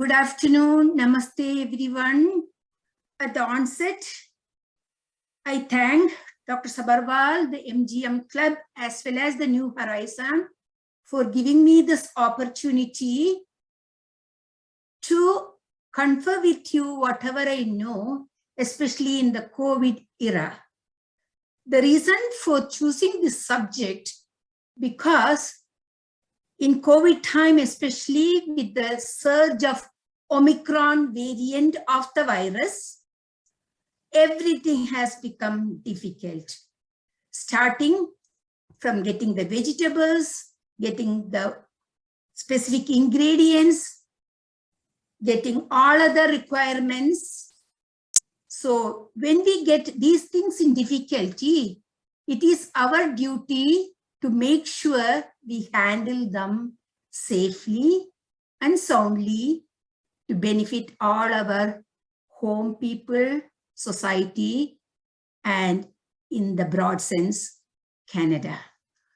Good afternoon. Namaste, everyone. At the onset, I thank Dr. Sabharwal, the MGM Club, as well as the New Horizon for giving me this opportunity to confer with you whatever I know, especially in the COVID era. The reason for choosing this subject, because in COVID time, especially with the surge of Omicron variant of the virus, everything has become difficult. Starting from getting the vegetables, getting the specific ingredients, getting all other requirements. So when we get these things in difficulty, it is our duty to make sure we handle them safely and soundly to benefit all our home people, society, and in the broad sense, Canada.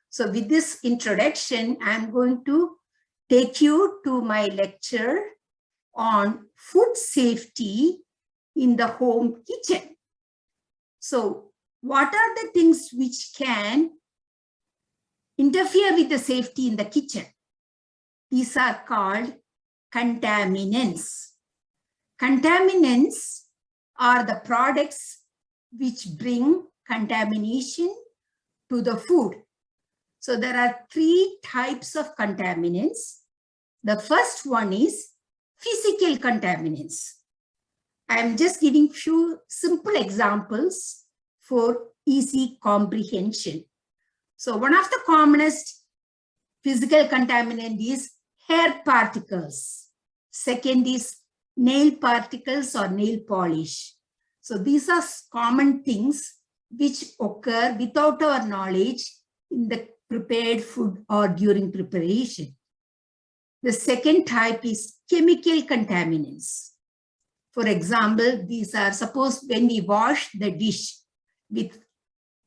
So with this introduction, I'm going to take you to my lecture on food safety in the home kitchen. So what are the things which can interfere with the safety in the kitchen? These are called contaminants. Contaminants are the products which bring contamination to the food. So there are three types of contaminants. The first one is physical contaminants. I am just giving few simple examples for easy comprehension. So one of the commonest physical contaminant is hair particles. Second is nail particles or nail polish. So these are common things which occur without our knowledge in the prepared food or during preparation. The second type is chemical contaminants. For example, these are, suppose when we wash the dish with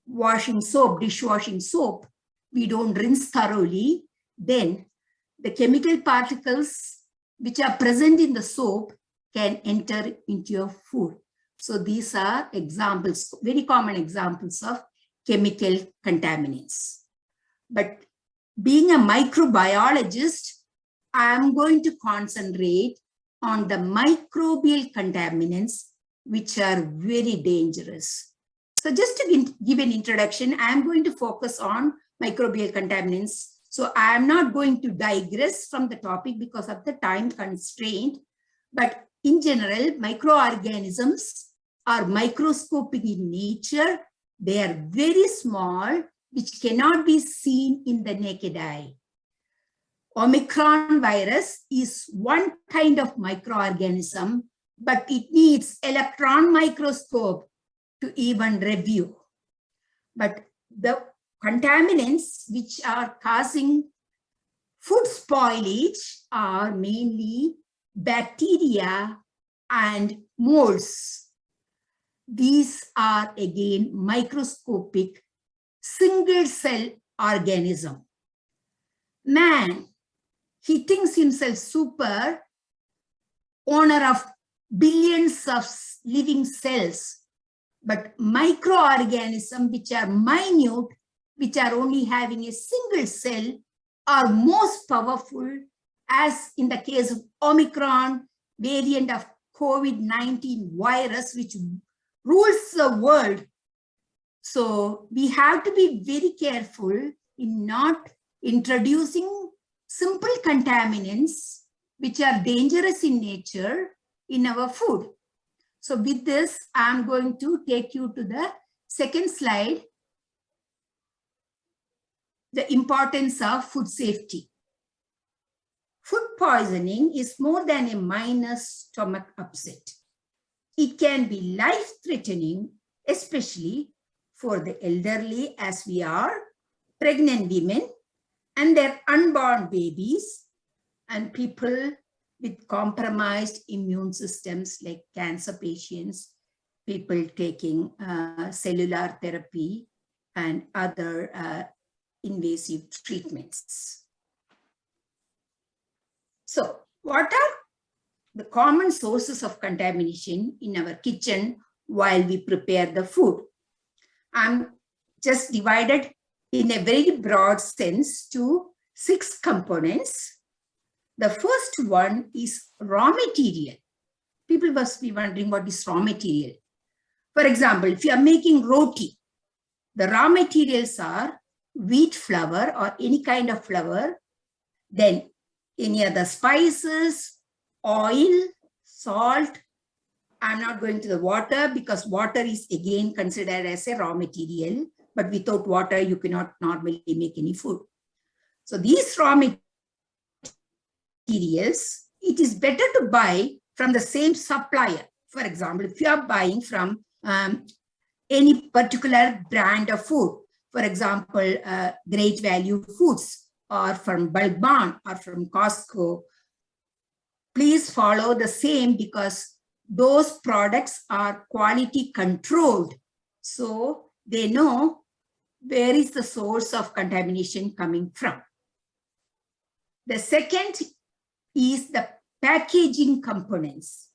washing soap, dishwashing soap, we don't rinse thoroughly, then the chemical particles which are present in the soap can enter into your food. So these are examples, very common examples of chemical contaminants. But being a microbiologist, I am going to concentrate on the microbial contaminants, which are very dangerous. So just to give an introduction, I am going to focus on microbial contaminants. So I am not going to digress from the topic because of the time constraint, but in general, microorganisms are microscopic in nature. They are very small, which cannot be seen in the naked eye. Omicron virus is one kind of microorganism, but it needs electron microscope to even review. But the contaminants which are causing food spoilage are mainly bacteria and molds. These are again microscopic single cell organism. Man, he thinks himself super, owner of billions of living cells, but microorganisms which are minute, which are only having a single cell, are most powerful, as in the case of Omicron variant of COVID-19 virus, which rules the world. So we have to be very careful in not introducing simple contaminants which are dangerous in nature in our food. So with this, I'm going to take you to the second slide, the importance of food safety. Food poisoning is more than a minor stomach upset. It can be life-threatening, especially for the elderly, as we are, pregnant women and their unborn babies, and people with compromised immune systems like cancer patients, people taking cellular therapy and other invasive treatments. So what are the common sources of contamination in our kitchen while we prepare the food. I'm just divided in a very broad sense to 6 components. The first one is raw material. People must be wondering what is raw material. For example, if you are making roti, the raw materials are wheat flour or any kind of flour, then any other spices, oil, salt. I'm not going to the water because water is again considered as a raw material, but without water, you cannot normally make any food. So these raw materials, it is better to buy from the same supplier. For example, if you are buying from any particular brand of food, for example, Great Value Foods or from Bulk Barn or from Costco, please follow the same because those products are quality controlled. So they know where is the source of contamination coming from. The second is the packaging components.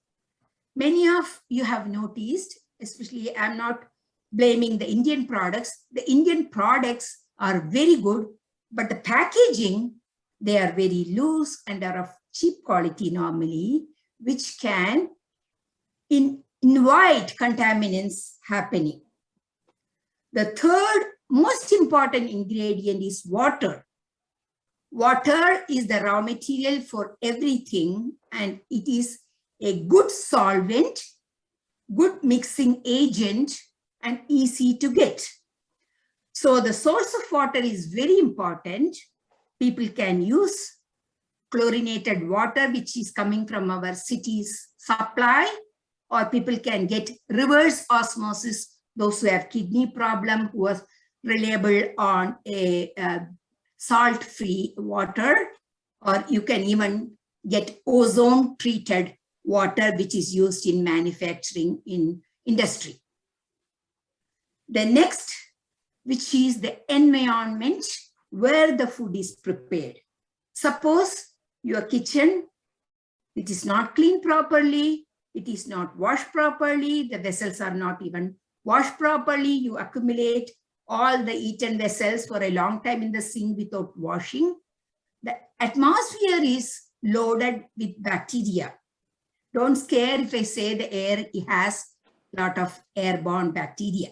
Many of you have noticed, especially I'm not blaming the Indian products. The Indian products are very good, but the packaging, they are very loose and are of cheap quality normally, which can invite contaminants happening. The third most important ingredient is water. Water is the raw material for everything, and it is a good solvent, good mixing agent, and easy to get. So the source of water is very important. People can use chlorinated water, which is coming from our city's supply, or people can get reverse osmosis, those who have kidney problem, who are reliable on a salt-free water, or you can even get ozone-treated water, which is used in manufacturing in industry. The next, which is the environment where the food is prepared. Suppose your kitchen, it is not cleaned properly, it is not washed properly, the vessels are not even washed properly, you accumulate all the eaten vessels for a long time in the sink without washing. The atmosphere is loaded with bacteria. Don't scare if I say the air has a lot of airborne bacteria,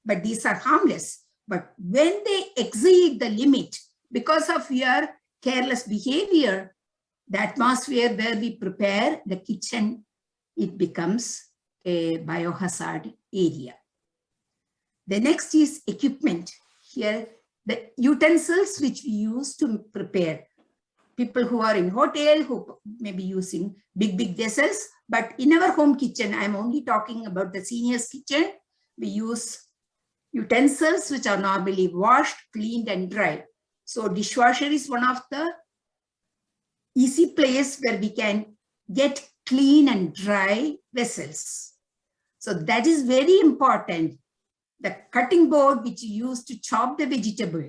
but these are harmless. But when they exceed the limit because of your careless behavior, the atmosphere where we prepare the kitchen, it becomes a biohazard area. The next is equipment. Here, the utensils which we use to prepare. People who are in hotel, who may be using big vessels, but in our home kitchen, I'm only talking about the seniors kitchen, we use utensils which are normally washed, cleaned, and dried. So dishwasher is one of the easy place where we can get clean and dry vessels. So that is very important. The cutting board which you use to chop the vegetable,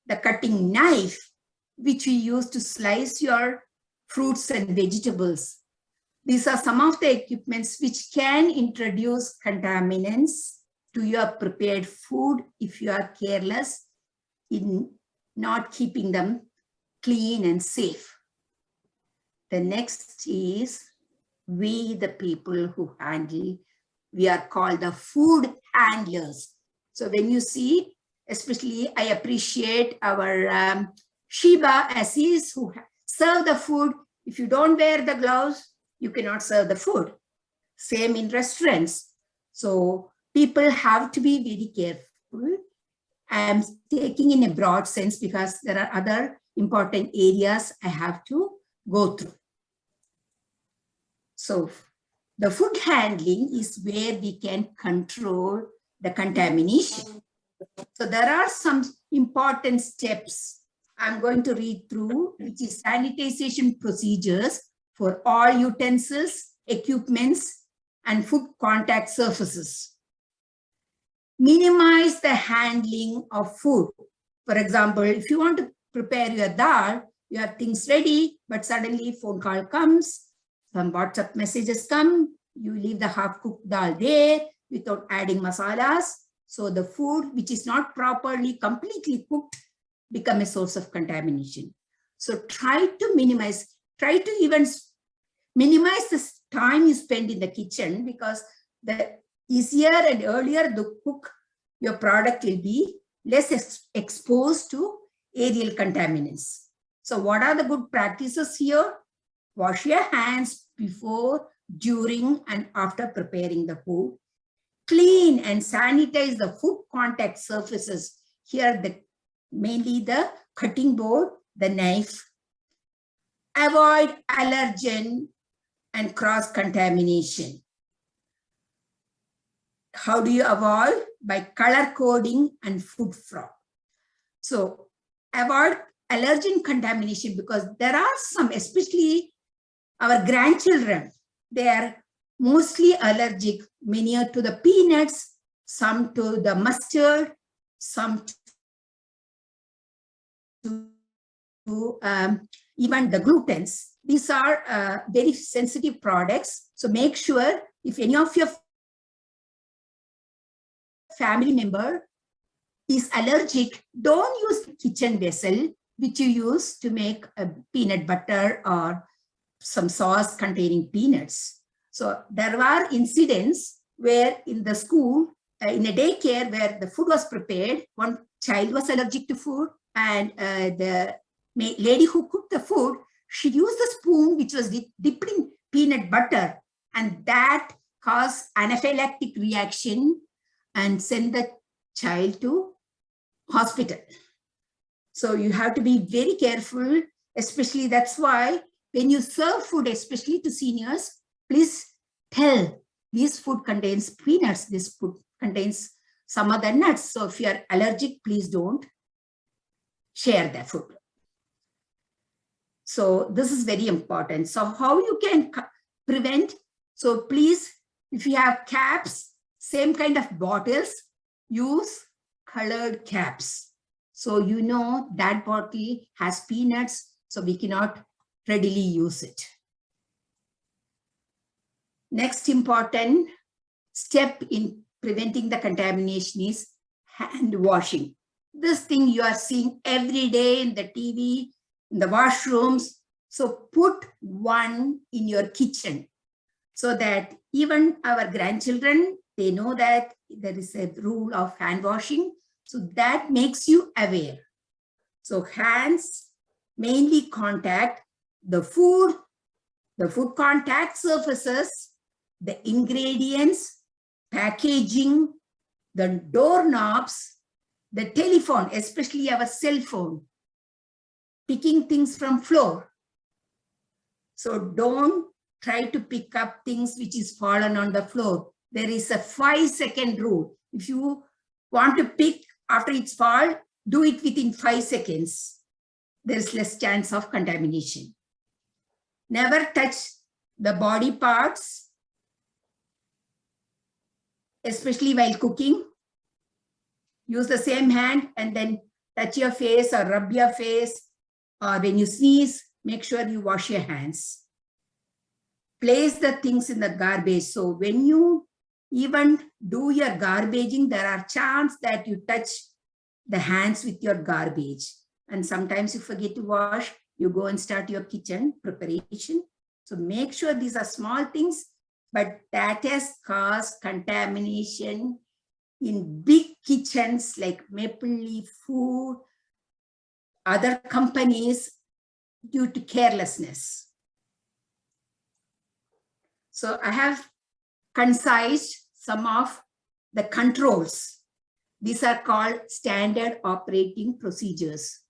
the cutting knife which you use to slice your fruits and vegetables. These are some of the equipments which can introduce contaminants to your prepared food if you are careless in not keeping them clean and safe. The next is we, the people who handle, we are called the food handlers. So when you see, especially I appreciate our Shiba Assis who serve the food. If you don't wear the gloves, you cannot serve the food. Same in restaurants. So people have to be very careful. I am taking in a broad sense because there are other important areas I have to go through. So the food handling is where we can control the contamination. So there are some important steps I'm going to read through, which is sanitization procedures for all utensils, equipments, and food contact surfaces. Minimize the handling of food. For example, if you want to prepare your dal, you have things ready, but suddenly phone call comes, some WhatsApp messages come, you leave the half-cooked dal there without adding masalas. So the food which is not properly, completely cooked become a source of contamination. So try to minimize the time you spend in the kitchen, because the easier and earlier the cook, your product will be less exposed to aerial contaminants. So what are the good practices here? Wash your hands before, during, and after preparing the food. Clean and sanitize the food contact surfaces. Here, mainly the cutting board, the knife. Avoid allergen and cross-contamination. How do you avoid? By color coding and food fraud. So avoid allergen contamination, because there are some, especially our grandchildren, they are mostly allergic, many are to the peanuts, some to the mustard, some to even the glutens. These are very sensitive products. So make sure if any of your family member is allergic, don't use the kitchen vessel which you use to make a peanut butter or some sauce containing peanuts. So there are incidents where in the school, in a daycare where the food was prepared, one child was allergic to food, and the lady who cooked the food, she used the spoon which was dipped in peanut butter, and that caused anaphylactic reaction and sent the child to hospital. So you have to be very careful, especially that's why when you serve food, especially to seniors, please tell this food contains peanuts, this food contains some other nuts. So if you are allergic, please don't share the food. So this is very important. So how you can prevent? So please, if you have caps, same kind of bottles, use colored caps. So you know that bottle has peanuts, so we cannot readily use it. Next important step in preventing the contamination is hand washing. This thing you are seeing every day in the TV, in the washrooms. So put one in your kitchen so that even our grandchildren, they know that there is a rule of hand washing. So that makes you aware. So hands mainly contact the food contact surfaces, the ingredients, packaging, the doorknobs, the telephone, especially our cell phone, picking things from floor. So don't try to pick up things which is fallen on the floor. There is a 5-second rule. If you want to pick after it's fall, do it within 5 seconds. There's less chance of contamination. Never touch the body parts, especially while cooking. Use the same hand and then touch your face or rub your face, or when you sneeze, make sure you wash your hands. Place the things in the garbage. So when you even do your garbaging, there are chances that you touch the hands with your garbage. And sometimes you forget to wash, you go and start your kitchen preparation. So make sure these are small things, but that has caused contamination in big kitchens like Maple Leaf Food, other companies, due to carelessness. So I have concised some of the controls. These are called standard operating procedures.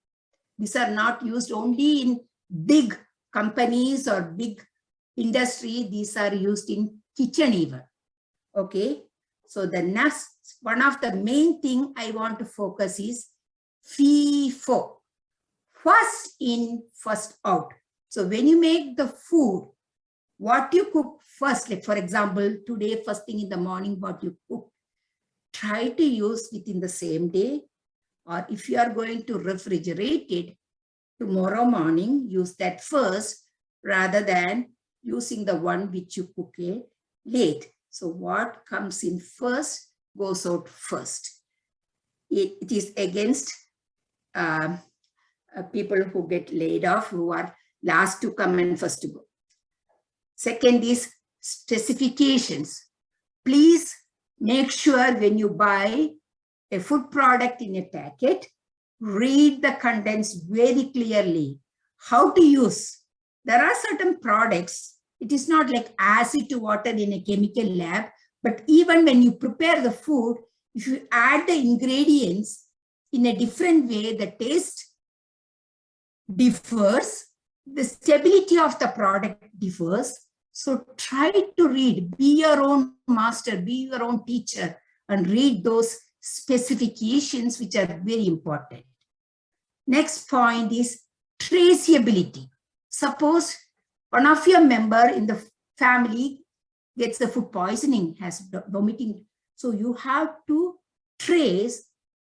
These are not used only in big companies or big industry. These are used in kitchen even. Okay. So the next, one of the main thing I want to focus is FIFO. First in, first out. So when you make the food, what you cook first, like for example, today, first thing in the morning, what you cook, try to use within the same day. Or if you are going to refrigerate it tomorrow morning, use that first rather than using the one which you cook late. So what comes in first goes out first. It is against people who get laid off, who are last to come and first to go. Second is specifications. Please make sure when you buy a food product in a packet, read the contents very clearly. How to use. There are certain products, it is not like acid to water in a chemical lab, but even when you prepare the food, if you add the ingredients in a different way, the taste differs, the stability of the product differs. So try to read, be your own master, be your own teacher, and read those specifications, which are very important. Next point is traceability. Suppose one of your member in the family gets the food poisoning, has vomiting. So you have to trace,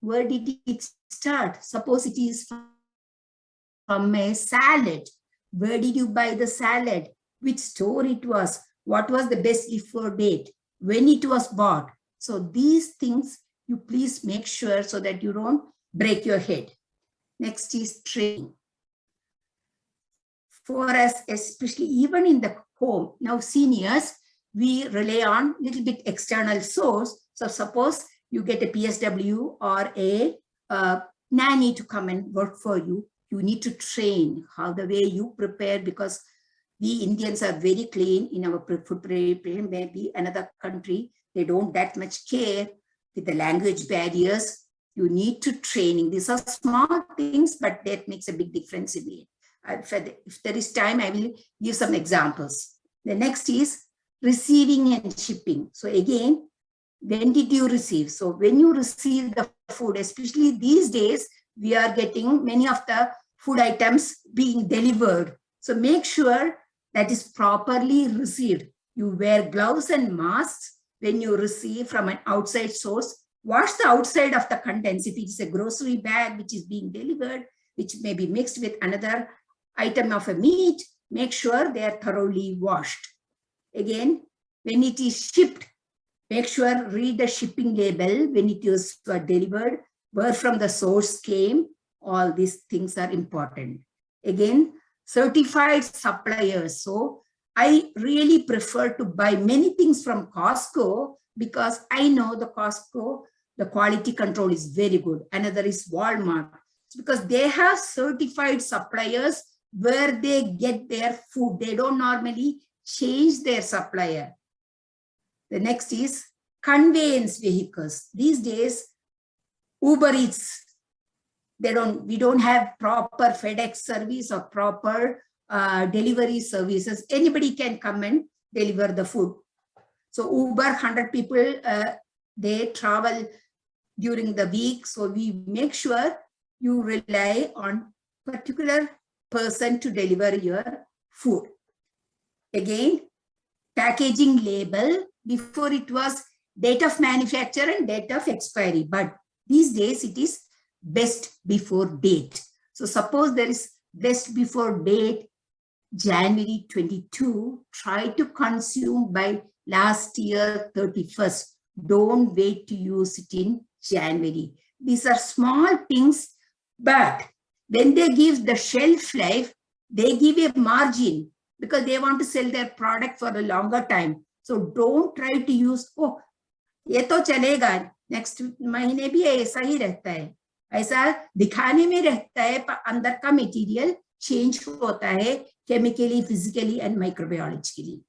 where did it start? Suppose it is from a salad. Where did you buy the salad? Which store it was? What was the best before date? When it was bought? So these things you please make sure so that you don't break your head. Next is training. For us, especially even in the home, now seniors, we rely on a little bit external source. So suppose you get a PSW or a nanny to come and work for you, you need to train how the way you prepare, because we Indians are very clean in our food preparation. Maybe another country, they don't that much care with the language barriers. You need to training. These are small things, but that makes a big difference in it. If there is time, I will give some examples. The next is receiving and shipping. So again, when did you receive? So when you receive the food, especially these days, we are getting many of the food items being delivered. So make sure that is properly received. You wear gloves and masks when you receive from an outside source. Wash the outside of the contents. If it is a grocery bag which is being delivered, which may be mixed with another item of a meat, make sure they are thoroughly washed. Again, when it is shipped, make sure read the shipping label when it is delivered, where from the source came. All these things are important. Again, certified suppliers. So I really prefer to buy many things from Costco, because I know the Costco, the quality control is very good. Another is Walmart, because they have certified suppliers where they get their food. They don't normally change their supplier. The next is conveyance vehicles. These days, Uber Eats, we don't have proper FedEx service or proper delivery services. Anybody can come and deliver the food. So Uber, 100 people, they travel during the week. So we make sure you rely on particular person to deliver your food. Again, packaging label. Before it was date of manufacture and date of expiry, but these days it is best before date. So suppose there is best before date January 22, try to consume by last year 31st. Don't wait to use it in January. These are small things, but when they give the shelf life, they give a margin because they want to sell their product for a longer time. So don't try to use, oh, ये तो चलेगा, next महीने भी ऐसा ही रहता है. ऐसा दिखाने में रहता है, पर अंदर का मटेरियल चेंज होता है chemically, physically, and microbiologically.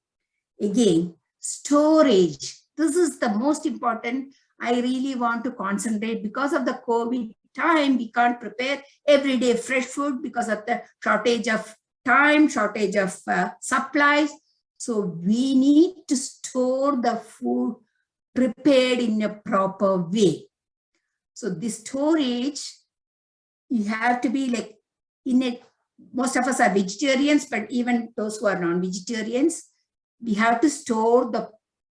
Again, storage. This is the most important. I really want to concentrate because of the COVID time. We can't prepare everyday fresh food because of the shortage of time, shortage of supplies. So we need to store the food prepared in a proper way. So this storage, you have to be like in it. Most of us are vegetarians, but even those who are non-vegetarians, we have to store the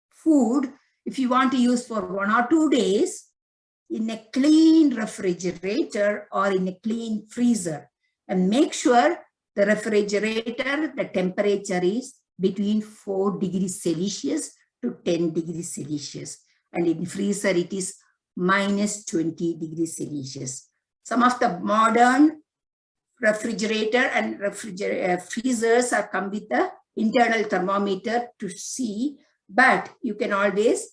food if you want to use for 1 or 2 days in a clean refrigerator or in a clean freezer, and make sure the refrigerator, the temperature is between 4 degrees Celsius to 10 degrees Celsius. And in freezer, it is minus 20 degrees Celsius. Some of the modern refrigerator and freezers are come with the internal thermometer to see, but you can always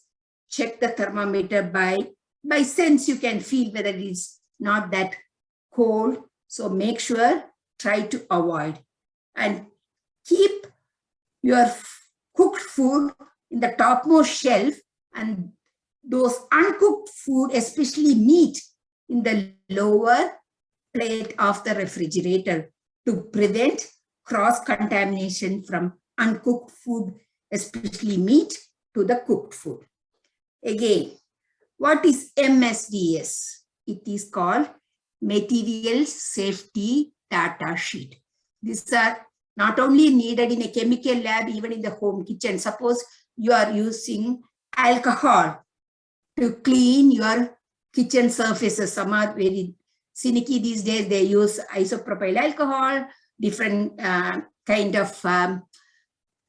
check the thermometer by sense. You can feel whether it is not that cold. So make sure, try to avoid, and keep your cooked food in the topmost shelf, and those uncooked food, especially meat, in the lower plate of the refrigerator to prevent cross-contamination from uncooked food, especially meat, to the cooked food. Again, what is MSDS? It is called Material Safety Data Sheet. These are not only needed in a chemical lab, even in the home kitchen. Suppose you are using alcohol to clean your kitchen surfaces. Some are very finicky these days. They use isopropyl alcohol, different kind of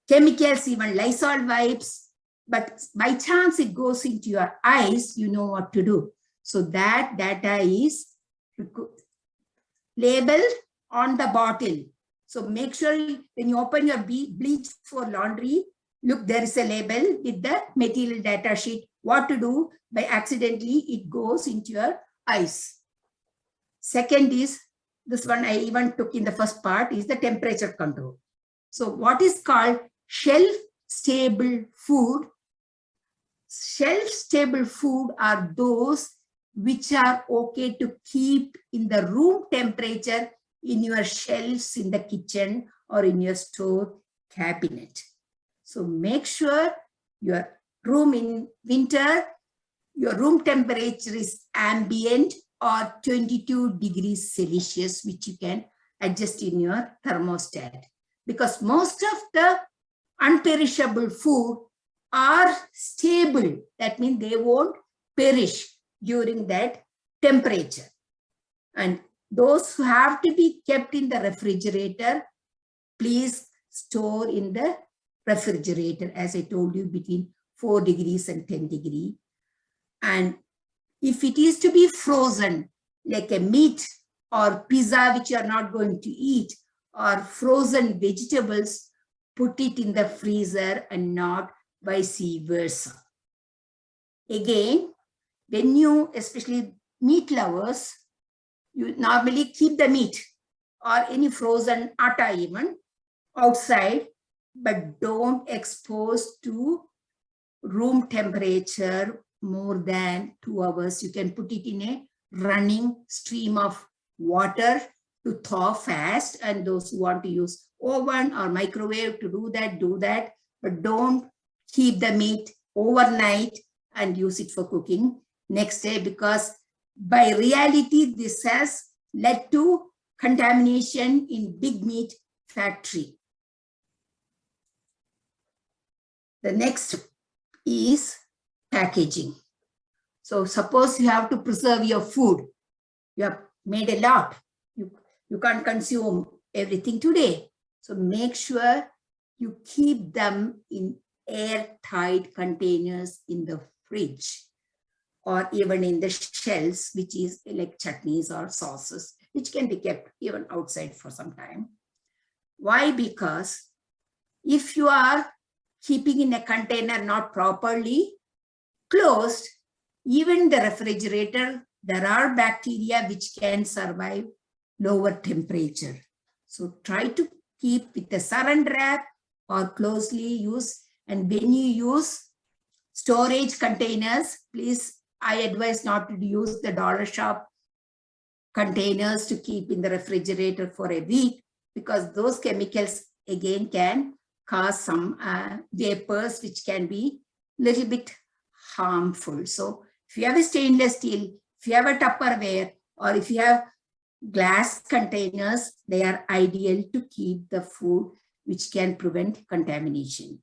chemicals, even Lysol wipes. But by chance it goes into your eyes, you know what to do. So that data is labeled on the bottle. So make sure when you open your bleach for laundry, look, there is a label with the material data sheet. What to do by accidentally it goes into your eyes. Second is, this one I even took in the first part, is the temperature control. So what is called shelf-stable food? Shelf-stable food are those which are okay to keep in the room temperature in your shelves in the kitchen or in your store cabinet. So make sure your room in winter, your room temperature is ambient or 22 degrees Celsius, which you can adjust in your thermostat. Because most of the unperishable food are stable. That means they won't perish during that temperature. And those who have to be kept in the refrigerator, please store in the refrigerator, as I told you, between 4 degrees and 10 degrees. And if it is to be frozen, like a meat or pizza, which you are not going to eat, or frozen vegetables, put it in the freezer and not vice versa. Again, when you, especially meat lovers, you normally keep the meat or any frozen atta even outside, but don't expose to room temperature more than 2 hours. You can put it in a running stream of water to thaw fast, and those who want to use oven or microwave to do that, but don't keep the meat overnight and use it for cooking next day, because by reality this has led to contamination in big meat factory. The next is packaging. So suppose you have to preserve your food. You have made a lot. You can't consume everything today. So make sure you keep them in airtight containers in the fridge or even in the shelves, which is like chutneys or sauces, which can be kept even outside for some time. Why? Because if you are keeping in a container not properly closed, even the refrigerator, there are bacteria which can survive lower temperature. So try to keep with a saran wrap or closely use. And when you use storage containers, please, I advise not to use the dollar shop containers to keep in the refrigerator for a week, because those chemicals again can cause some vapors which can be a little bit harmful. So if you have a stainless steel, if you have a Tupperware, or if you have glass containers, they are ideal to keep the food, which can prevent contamination.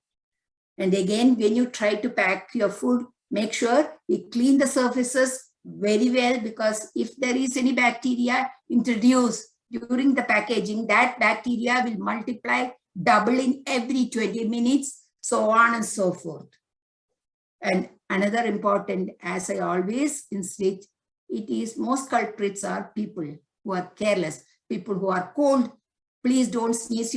And again, when you try to pack your food, make sure you clean the surfaces very well, because if there is any bacteria introduced during the packaging, that bacteria will multiply doubling every 20 minutes, so on and so forth. And another important, as I always insist, it is most culprits are people who are careless, people who are cold. Please don't sneeze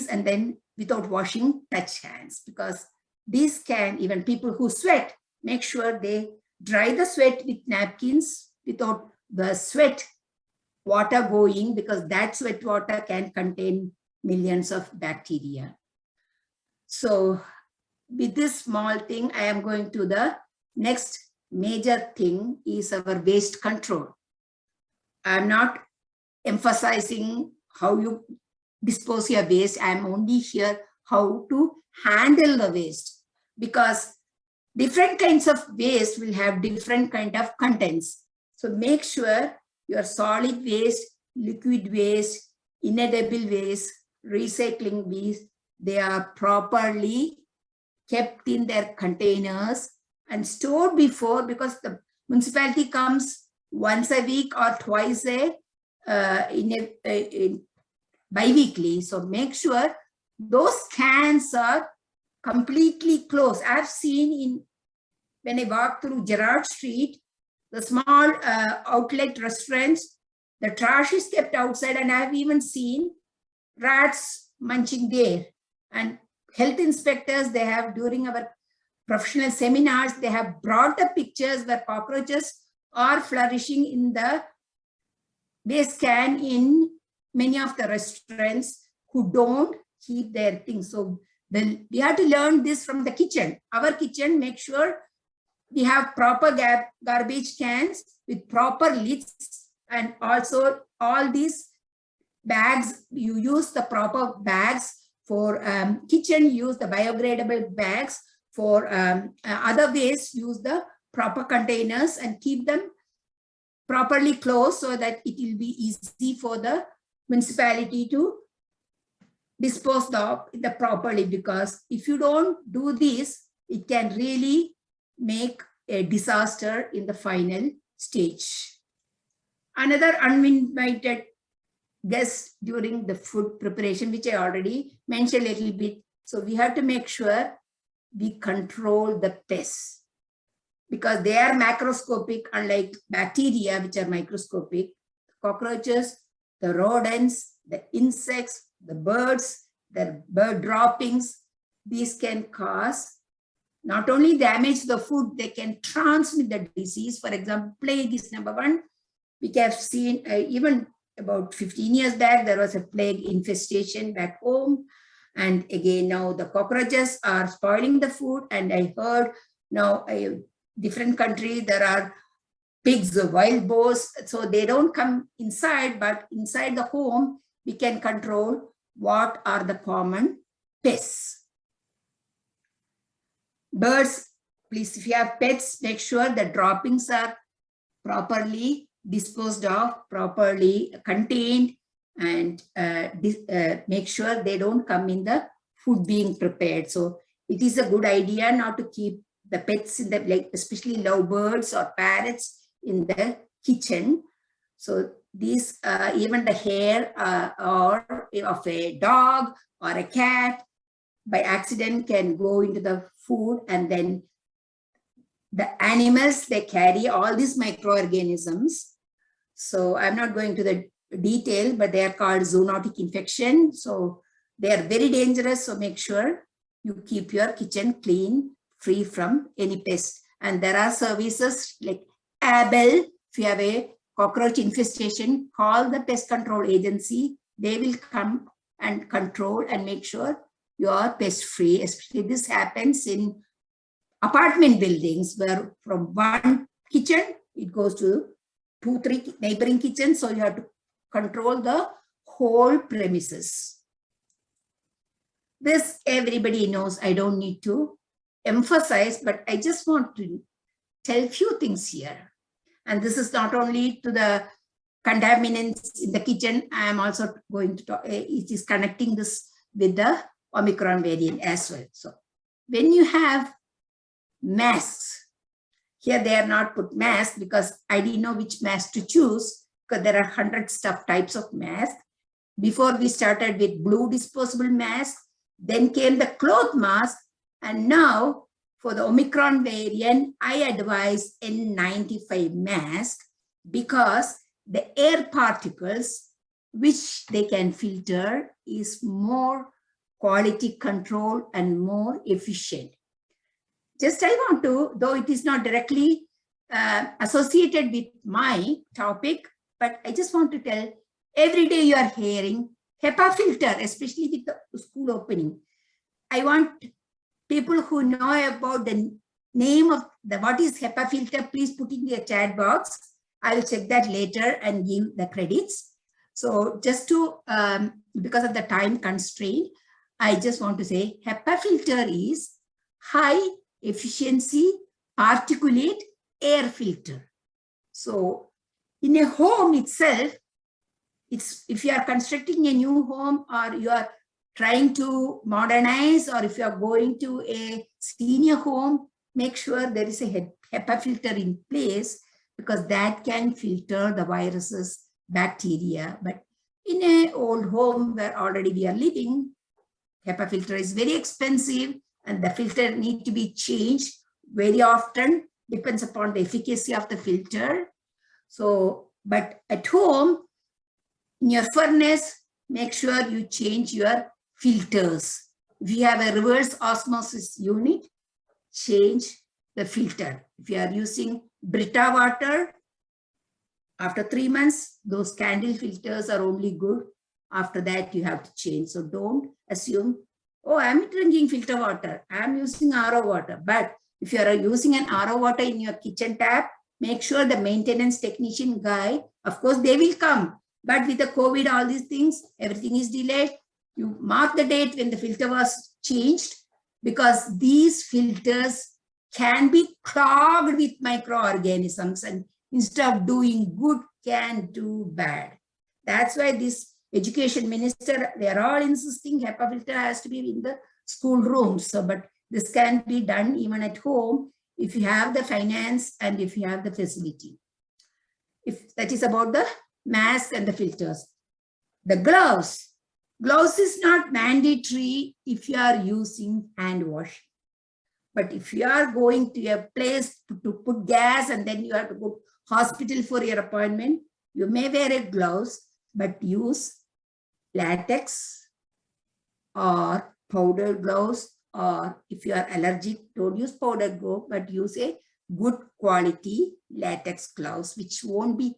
and then without washing, touch hands, because this can, even people who sweat, make sure they dry the sweat with napkins without the sweat water going, because that sweat water can contain millions of bacteria. So with this small thing, I am going to the next major thing is our waste control. I'm not emphasizing how you dispose your waste. I'm only here how to handle the waste, because different kinds of waste will have different kind of contents. So make sure your solid waste, liquid waste, inedible waste, recycling waste, they are properly kept in their containers and stored before, because the municipality comes once a week or twice bi-weekly. So make sure those cans are completely closed. I've seen when I walk through Gerrard Street, the small outlet restaurants, the trash is kept outside, and I've even seen rats munching there. And health inspectors, they have, during our professional seminars, they have brought the pictures where cockroaches are flourishing in the waste can in many of the restaurants who don't keep their things. So then we have to learn this from the kitchen. Our kitchen, make sure we have proper garbage cans with proper lids, and also all these bags, you use the proper bags. For kitchen, use the biodegradable bags. For other ways, use the proper containers and keep them properly closed so that it will be easy for the municipality to dispose the properly, because if you don't do this, it can really make a disaster in the final stage. Another uninvited guest during the food preparation, which I already mentioned a little bit. So we have to make sure we control the pests, because they are macroscopic, unlike bacteria, which are microscopic. Cockroaches, the rodents, the insects, the birds, the bird droppings, these can cause not only damage the food, they can transmit the disease. For example, plague is number one. We have seen even about 15 years back, there was a plague infestation back home. And again, now the cockroaches are spoiling the food. And I heard now a different country, there are pigs, wild boars. So they don't come inside, but inside the home, we can control what are the common pests. Birds, please, if you have pets, make sure the droppings are properly disposed of, properly contained, and make sure they don't come in the food being prepared. So it is a good idea not to keep the pets in the, like especially lovebirds or parrots, in the kitchen. So these, even the hair or of a dog or a cat by accident can go into the food, and then the animals, they carry all these microorganisms. So I'm not going to the detail, but they are called zoonotic infection. So they are very dangerous. So make sure you keep your kitchen clean, free from any pest. And there are services like ABEL. If you have a cockroach infestation, call the pest control agency. They will come and control and make sure you are pest free. Especially this happens in apartment buildings where from one kitchen, it goes to 2-3 neighboring kitchens. So you have to control the whole premises. This everybody knows, I don't need to emphasize, but I just want to tell a few things here. And this is not only to the contaminants in the kitchen, I am also going to talk, it is connecting this with the Omicron variant as well. So when you have masks, here they are not put masks because I didn't know which mask to choose, because there are hundreds of types of masks. Before we started with blue disposable mask, then came the cloth mask, and now for the Omicron variant, I advise N95 mask because the air particles which they can filter is more quality control and more efficient. Just I want to, though it is not directly associated with my topic, but I just want to tell, every day you are hearing HEPA filter, especially with the school opening. I want people who know about the name of what is HEPA filter, please put in the chat box. I will check that later and give the credits. So just to, because of the time constraint, I just want to say HEPA filter is high efficiency particulate air filter. So in a home itself, if you are constructing a new home or you are trying to modernize, or if you are going to a senior home, make sure there is a HEPA filter in place, because that can filter the viruses, bacteria. But in an old home where already we are living, HEPA filter is very expensive and the filter need to be changed very often, depends upon the efficacy of the filter. So, but at home, in your furnace, make sure you change your filters. If you have a reverse osmosis unit, change the filter. If you are using Brita water, after 3 months, those candle filters are only good. After that, you have to change. So don't assume, oh, I'm drinking filter water, I'm using RO water. But if you are using an RO water in your kitchen tap, make sure the maintenance technician guy, of course, they will come. But with the COVID, all these things, everything is delayed. You mark the date when the filter was changed, because these filters can be clogged with microorganisms, and instead of doing good, can do bad. That's why this education minister, they are all insisting HEPA filter has to be in the school rooms. So, but this can be done even at home if you have the finance and if you have the facility. If that is about the mask and the filters. The gloves. Gloves is not mandatory if you are using hand washing. But if you are going to a place to put gas and then you have to go to hospital for your appointment, you may wear a gloves, but use latex or powder gloves, or if you are allergic, don't use powder glove, but use a good quality latex gloves, which won't be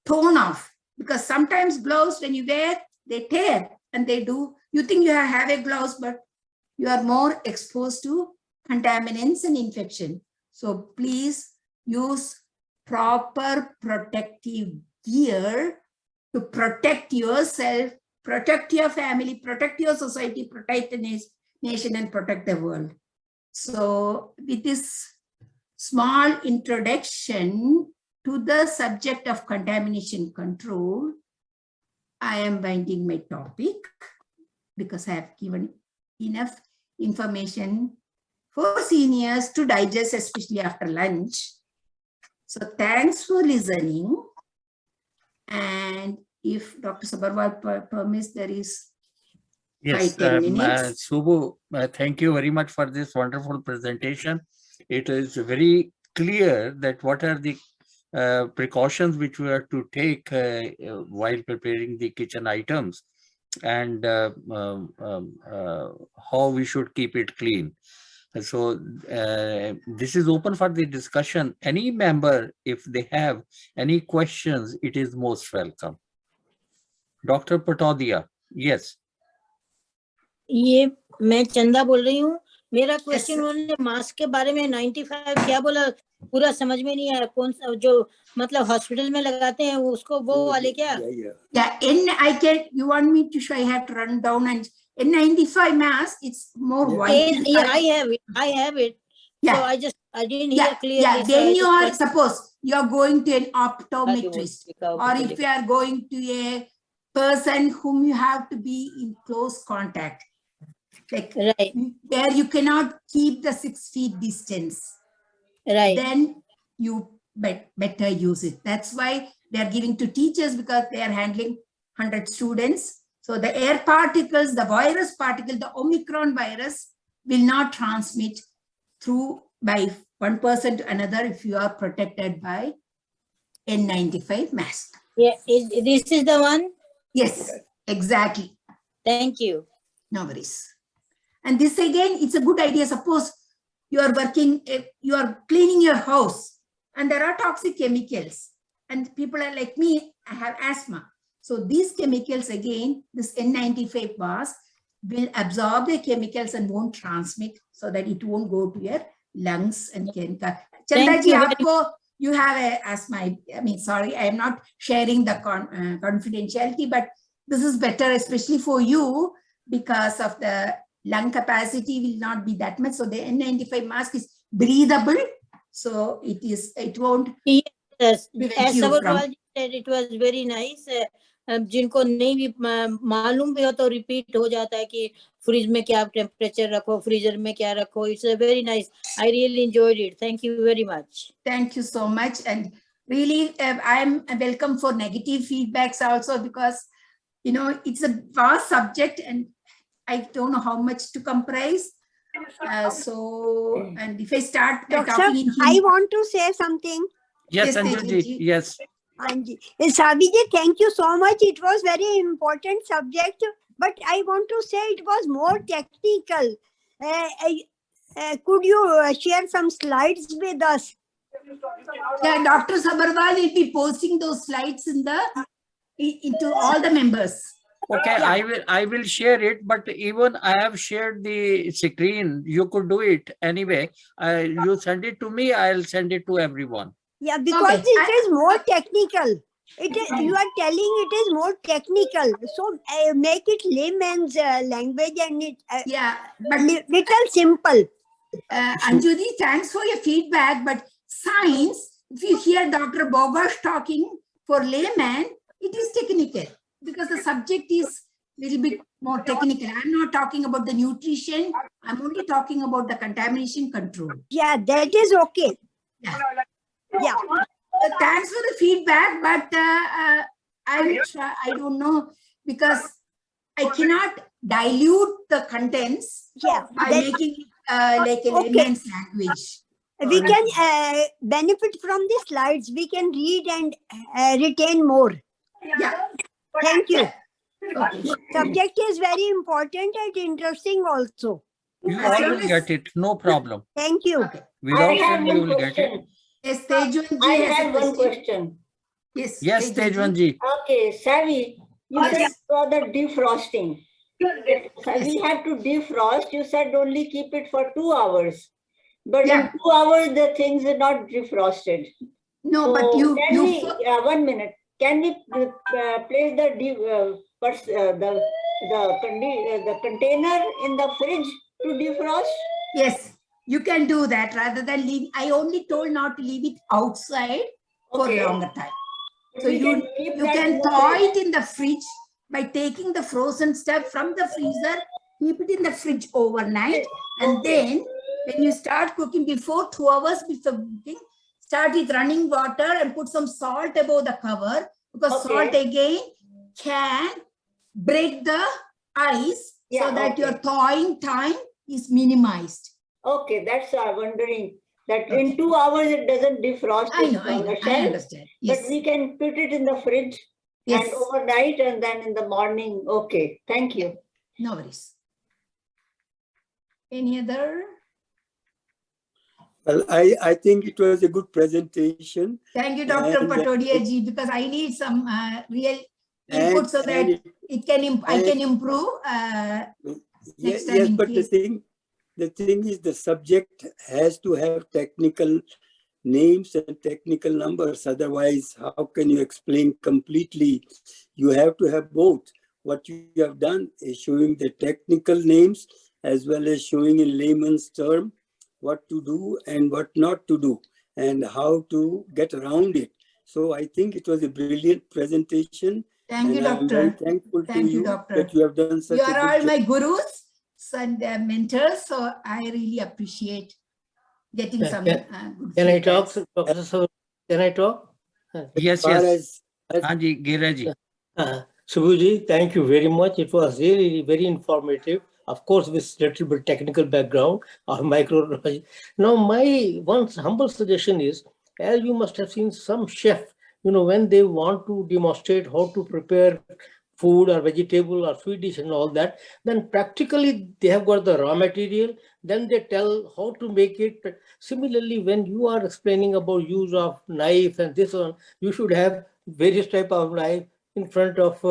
torn off. Because sometimes gloves, when you wear, they tear and they do, you think you have a gloves, but you are more exposed to contaminants and infection. So please use proper protective gear to protect yourself, protect your family, protect your society, protect the nation, and protect the world. So with this small introduction to the subject of contamination control, I am winding my topic because I have given enough information for seniors to digest, especially after lunch. So thanks for listening. And if Dr. Sabharwal permits, there is yes, 5-10 minutes. Subhu, thank you very much for this wonderful presentation. It is very clear that what are the precautions which we are to take while preparing the kitchen items, and how we should keep it clean. So this is open for the discussion. Any member, if they have any questions, it is most welcome. Dr. Patodia, yes. ये मैं चंदा बोल रही हूँ. मेरा question उन्होंने mask के बारे में 95 क्या बोला, पूरा समझ में नहीं आया. कौन सा जो मतलब हॉस्पिटल में लगाते हैं उसको, वो वाले क्या? Yeah, you want me to show? I have to run down. And N95 mask, it's more white. Yeah, I have it. Yeah. So I didn't hear clearly. Yeah, so when you are, suppose you are going to an optometrist, or if you are going to a person whom you have to be in close contact, like right, where you cannot keep the 6 feet distance, right, then you better use it. That's why they are giving to teachers, because they are handling 100 students. So the air particles, the virus particle, the Omicron virus will not transmit through by one person to another if you are protected by N95 mask. Yeah, this is the one. Yes, exactly. Thank you. No worries. And this again, it's a good idea. Suppose you are working, you are cleaning your house and there are toxic chemicals and people are like me, I have asthma. So these chemicals again, this N95 mask will absorb the chemicals and won't transmit so that it won't go to your lungs and can. Chandaji, you have a asthma. I mean, sorry, I am not sharing the confidentiality, but this is better, especially for you, because of the lung capacity will not be that much. So the N95 mask is breathable. So it won't. Yes, prevent as you Sabharwal from. said, it was very nice. जिनको नहीं भी मालूम भी हो तो repeat हो जाता है कि फ्रिज में क्या टेम्परेचर रखो, फ्रीजर में क्या रखो. It's a very nice. I really enjoyed it. Thank you very much. Thank you so much. And really, I'm welcome for negative feedbacks also, because, you know, it's a vast subject and I don't know how much to comprise. And if I start Doctor, talking in I Hindi. want to say something. Yes, Yes, Anju ji. Yes. Saviji, thank you so much. It was very important subject, but I want to say it was more technical. Could you share some slides with us? Yeah, Dr. Sabharwal will be posting those slides into all the members. Okay, I will share it, but even I have shared the screen. You could do it anyway. You send it to me, I'll send it to everyone. Yeah, because it is more technical. You are telling it is more technical. So make it layman's language and it but little simple. Anjuli, thanks for your feedback. But science, if you hear Dr. Bogosh talking for layman, it is technical because the subject is a little bit more technical. I'm not talking about the nutrition. I'm only talking about the contamination control. Yeah, that is okay. Yeah. Thanks for the feedback, but I will try. I don't know, because I cannot dilute the contents by making like a layman's language. We can benefit from the slides. We can read and retain more. Yeah. Thank you. Okay. Subject is very important and interesting also. You all will get it, no problem. Thank you. Okay. Without them, you will get it. Yes, Tejwan I ji has have a one question. Yes, Yes, Tejwan ji. Okay, Savi, you Yes. said for the defrosting. We have to defrost. You said only keep it for 2 hours. But in 2 hours, the things are not defrosted. No, So but can we, 1 minute, can we place the container in the fridge to defrost? Yes, you can do that rather than leave. I only told not to leave it outside for a longer time. So you can thaw it in the fridge by taking the frozen stuff from the freezer, keep it in the fridge overnight, and then when you start cooking, before 2 hours before cooking, start with running water and put some salt above the cover, because salt again can break the ice so that your thawing time is minimized. Okay, that's why I'm wondering that in 2 hours it doesn't defrost. I know, I understand. Yes. But we can put it in the fridge and overnight and then in the morning. Okay, thank you. No worries. Any other? Well, I think it was a good presentation. Thank you, Dr. Patodia ji, because I need some real input so that I can improve. Yes, but the thing is the subject has to have technical names and technical numbers. Otherwise, how can you explain completely? You have to have both. What you have done is showing the technical names as well as showing in layman's term what to do and what not to do and how to get around it. So I think it was a brilliant presentation. Thank you, Doctor. I'm very thankful to you, Doctor, that you have done such a good job. You are all my gurus and mentors, so I really appreciate getting some good Can I talk, Professor? Can I talk? Yes, yes. Anji, Gira ji. Subhuji, thank you very much. It was really very informative. Of course, with little bit technical background or microbiology. Now, my one humble suggestion is, as you must have seen some chef, when they want to demonstrate how to prepare food or vegetable or sweet dish and all that, then practically they have got the raw material, then they tell how to make it. Similarly, when you are explaining about use of knife and this one, you should have various type of knife in front of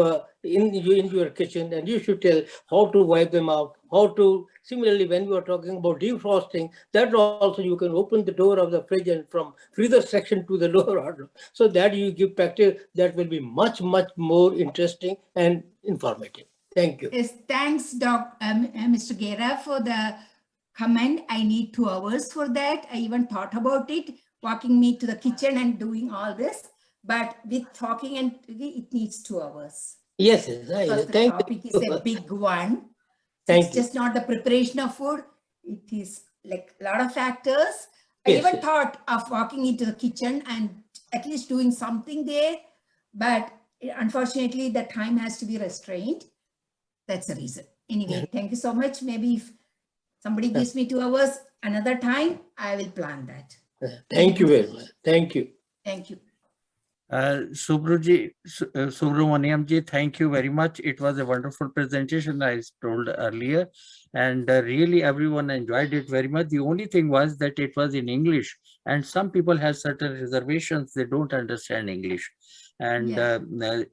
in your kitchen, and you should tell how to wipe them out, how to. Similarly, when you are talking about defrosting, that also you can open the door of the fridge and from freezer section to the lower order, so that you give practice. That will be much more interesting and informative. Thank you. Yes, thanks, Mr. Gera, for the comment. I need 2 hours for that. I even thought about it, walking me to the kitchen and doing all this. But with talking and it needs 2 hours. Yes, Because the thank topic you. is a big one. Thank It's you. just not the preparation of food. It is like a lot of factors. I Yes, even yes. thought of walking into the kitchen and at least doing something there. But unfortunately, the time has to be restrained. That's the reason. Anyway, thank you so much. Maybe if somebody gives me 2 hours another time, I will plan that. Thank you very much. Thank you. Thank you. Subramanian ji, thank you very much. It was a wonderful presentation, I told earlier, and really everyone enjoyed it very much. The only thing was that it was in English, and some people have certain reservations. They don't understand English. And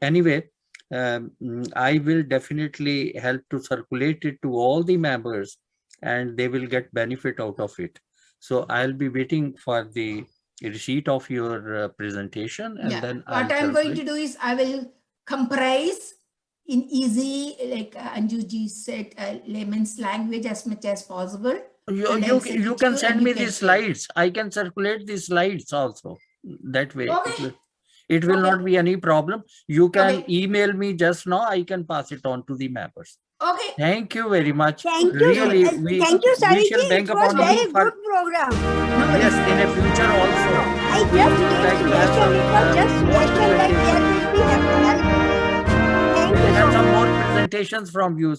anyway, I will definitely help to circulate it to all the members, and they will get benefit out of it. So I'll be waiting for the receipt of your presentation, and then what I'm going to do is I will comprise in easy, like Anjuji said, layman's language as much as possible. You can send me the slides. I can circulate the slides also. That way, it will not be any problem. You can email me just now. I can pass it on to the members. Okay. Thank you very much. Thank you. Really, Thank you, we shall Sariji. bank It was upon very you for good program. yes in a future also. I just gave suggestion. It was just suggestion like there will be help. We Thank you will so have some much. more presentations from you